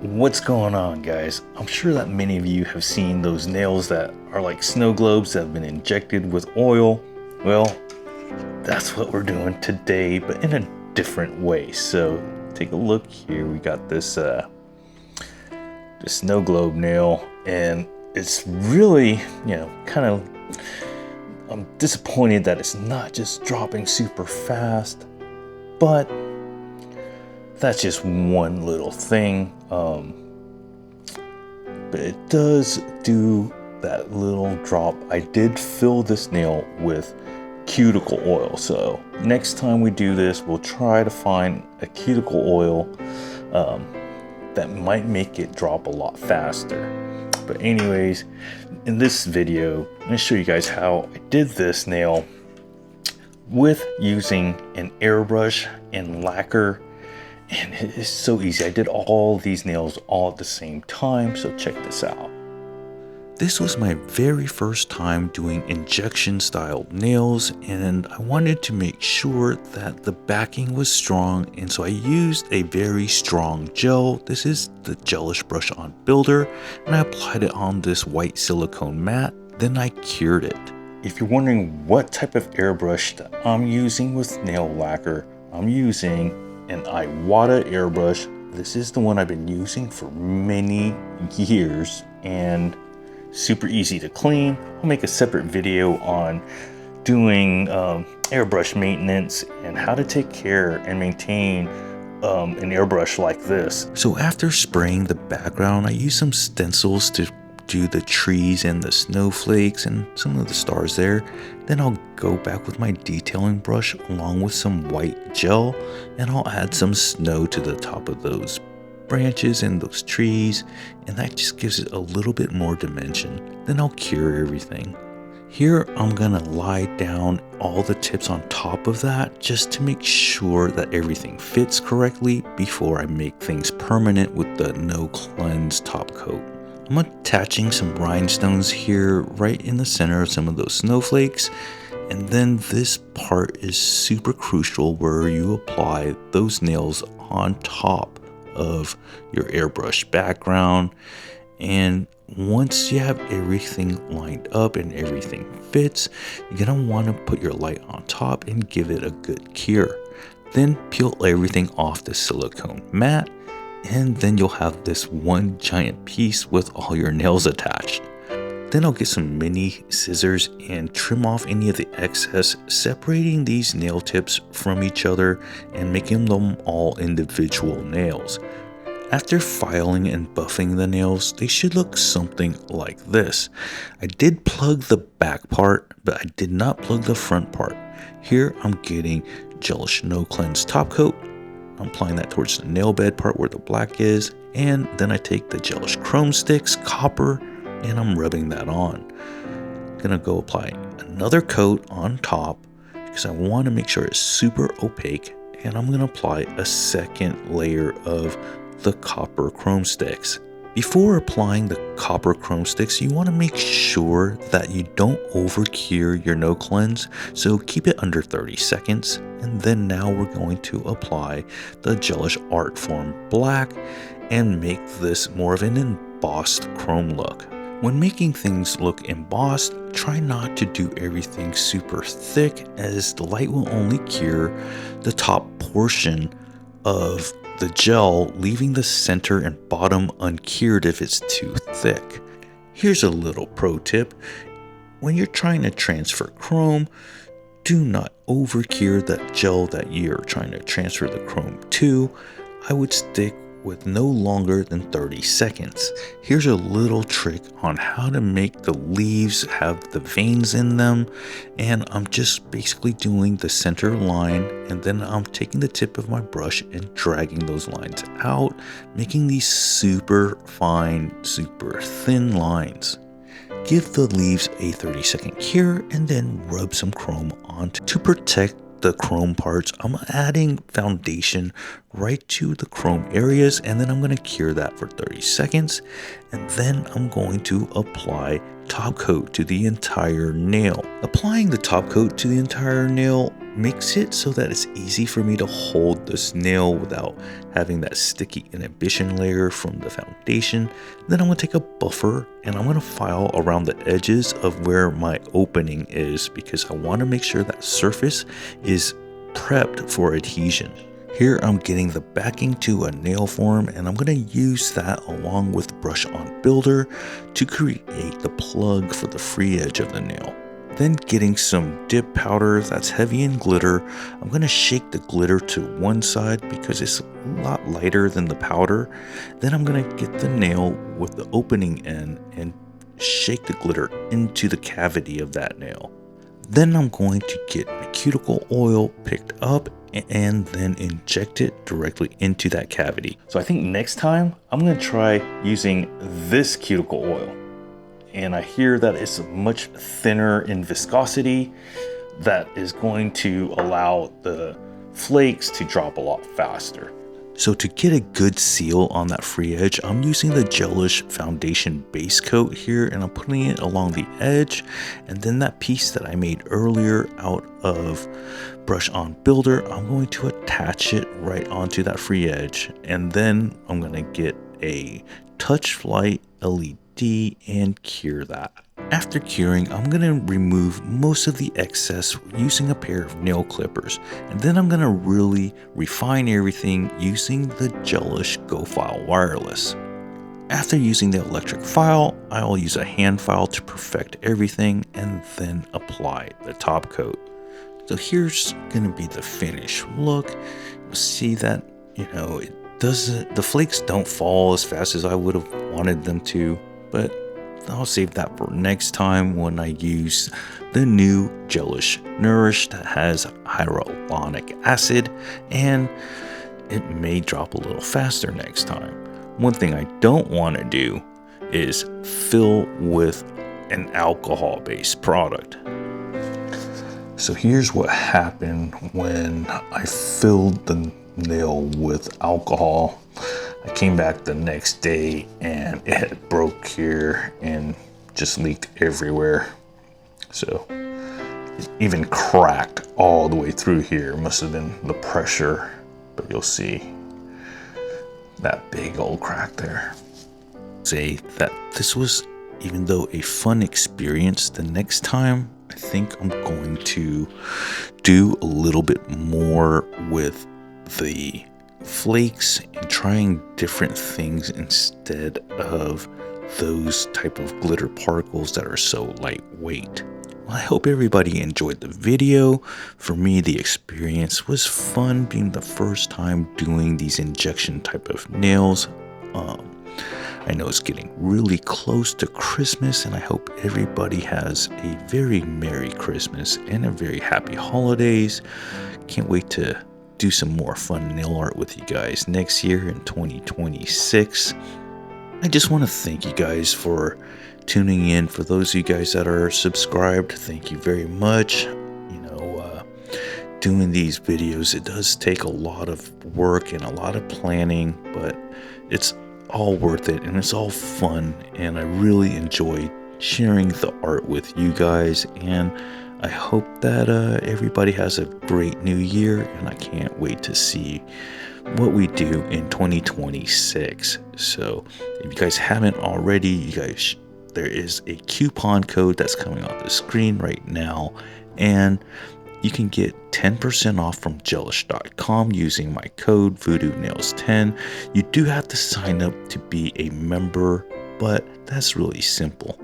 What's going on, guys? I'm sure that many of you have seen those nails that are like snow globes that have been injected with oil. Well, that's what we're doing today, but in a different way. So take a look here. We got this snow globe nail, and it's really, kind of, I'm disappointed that it's not just dropping super fast, but that's just one little thing. But it does do that little drop. I did fill this nail with cuticle oil, so next time we do this, we'll try to find a cuticle oil that might make it drop a lot faster. But anyways, in this video, I'm going to show you guys how I did this nail with using an airbrush and lacquer. And it is so easy. I did all these nails all at the same time, so check this out. This was my very first time doing injection style nails, and I wanted to make sure that the backing was strong, and so I used a very strong gel. This is the Gelish Brush On Builder, and I applied it on this white silicone mat, then I cured it. If you're wondering what type of airbrush that I'm using with nail lacquer, I'm using an Iwata airbrush. This is the one I've been using for many years and super easy to clean. I'll make a separate video on doing airbrush maintenance and how to take care and maintain an airbrush like this. So after spraying the background, I used some stencils to do the trees and the snowflakes and some of the stars there. Then I'll go back with my detailing brush along with some white gel, and I'll add some snow to the top of those branches and those trees, and that just gives it a little bit more dimension. Then I'll cure everything. Here I'm gonna lie down all the tips on top of that just to make sure that everything fits correctly before I make things permanent with the no cleanse top coat. I'm attaching some rhinestones here right in the center of some of those snowflakes, and then this part is super crucial where you apply those nails on top of your airbrush background. And once you have everything lined up and everything fits, you're gonna want to put your light on top and give it a good cure. Then peel everything off the silicone mat, and then you'll have this one giant piece with all your nails attached. Then I'll get some mini scissors and trim off any of the excess, separating these nail tips from each other and making them all individual nails. After filing and buffing the nails, they should look something like this. I did plug the back part, but I did not plug the front part. Here I'm getting Gelish No Cleanse top coat. I'm applying that towards the nail bed part where the black is, and then I take the Gelish Chrome Sticks, copper, and I'm rubbing that on. I'm gonna go apply another coat on top because I want to make sure it's super opaque, and I'm gonna apply a second layer of the copper chrome sticks. Before applying the copper chrome sticks, you want to make sure that you don't over cure your no cleanse, so keep it under 30 seconds. And then now we're going to apply the Gelish Art Form Black and make this more of an embossed chrome look. When making things look embossed, try not to do everything super thick, as the light will only cure the top portion of the gel, leaving the center and bottom uncured if it's too thick. Here's a little pro tip. When you're trying to transfer chrome, do not over cure that gel that you're trying to transfer the chrome to. I would stick with no longer than 30 seconds. Here's a little trick on how to make the leaves have the veins in them, and I'm just basically doing the center line, and then I'm taking the tip of my brush and dragging those lines out, making these super fine, super thin lines. Give the leaves a 30-second cure and then rub some chrome on to protect the chrome parts. I'm adding foundation right to the chrome areas, and then I'm going to cure that for 30 seconds, and then I'm going to apply top coat to the entire nail. Applying the top coat to the entire nail makes it so that it's easy for me to hold this nail without having that sticky inhibition layer from the foundation. Then I'm going to take a buffer and I'm going to file around the edges of where my opening is, because I want to make sure that surface is prepped for adhesion. Here I'm getting the backing to a nail form, and I'm going to use that along with brush on builder to create the plug for the free edge of the nail. Then getting some dip powder that's heavy in glitter, I'm going to shake the glitter to one side because it's a lot lighter than the powder. Then I'm going to get the nail with the opening end and shake the glitter into the cavity of that nail. Then I'm going to get my cuticle oil picked up and then inject it directly into that cavity. So I think next time I'm going to try using this cuticle oil. And I hear that it's much thinner in viscosity, that is going to allow the flakes to drop a lot faster. So to get a good seal on that free edge, I'm using the gelish foundation base coat here, and I'm putting it along the edge. And then that piece that I made earlier out of brush on builder, I'm going to attach it right onto that free edge. And then I'm going to get a touch light LED and cure that. After curing, I'm going to remove most of the excess using a pair of nail clippers, and then I'm going to really refine everything using the gelish Go File Wireless. After using the electric file, I'll use a hand file to perfect everything and then apply the top coat. So here's going to be the finished look. You'll see that, the flakes don't fall as fast as I would have wanted them to, but I'll save that for next time when I use the new Gelish Nourish that has hyaluronic acid, and it may drop a little faster next time. One thing I don't want to do is fill with an alcohol-based product. So here's what happened when I filled the nail with alcohol. I came back the next day and it had broke here and just leaked everywhere. So it even cracked all the way through here. Must have been the pressure, but you'll see that big old crack there. Say that this was, even though a fun experience, the next time I think I'm going to do a little bit more with the flakes and trying different things instead of those type of glitter particles that are so lightweight. Well, I hope everybody enjoyed the video. For me, the experience was fun, being the first time doing these injection type of nails. I know it's getting really close to Christmas, and I hope everybody has a very Merry Christmas and a very happy holidays. Can't wait to do some more fun nail art with you guys next year in 2026. I just want to thank you guys for tuning in. For those of you guys that are subscribed, thank you very much. Doing these videos, it does take a lot of work and a lot of planning, but it's all worth it and it's all fun, and I really enjoy sharing the art with you guys, and I hope that everybody has a great new year, and I can't wait to see what we do in 2026. So if you guys haven't already, there is a coupon code that's coming on the screen right now, and you can get 10% off from gelish.com using my code VuDooNails10. You do have to sign up to be a member, but that's really simple.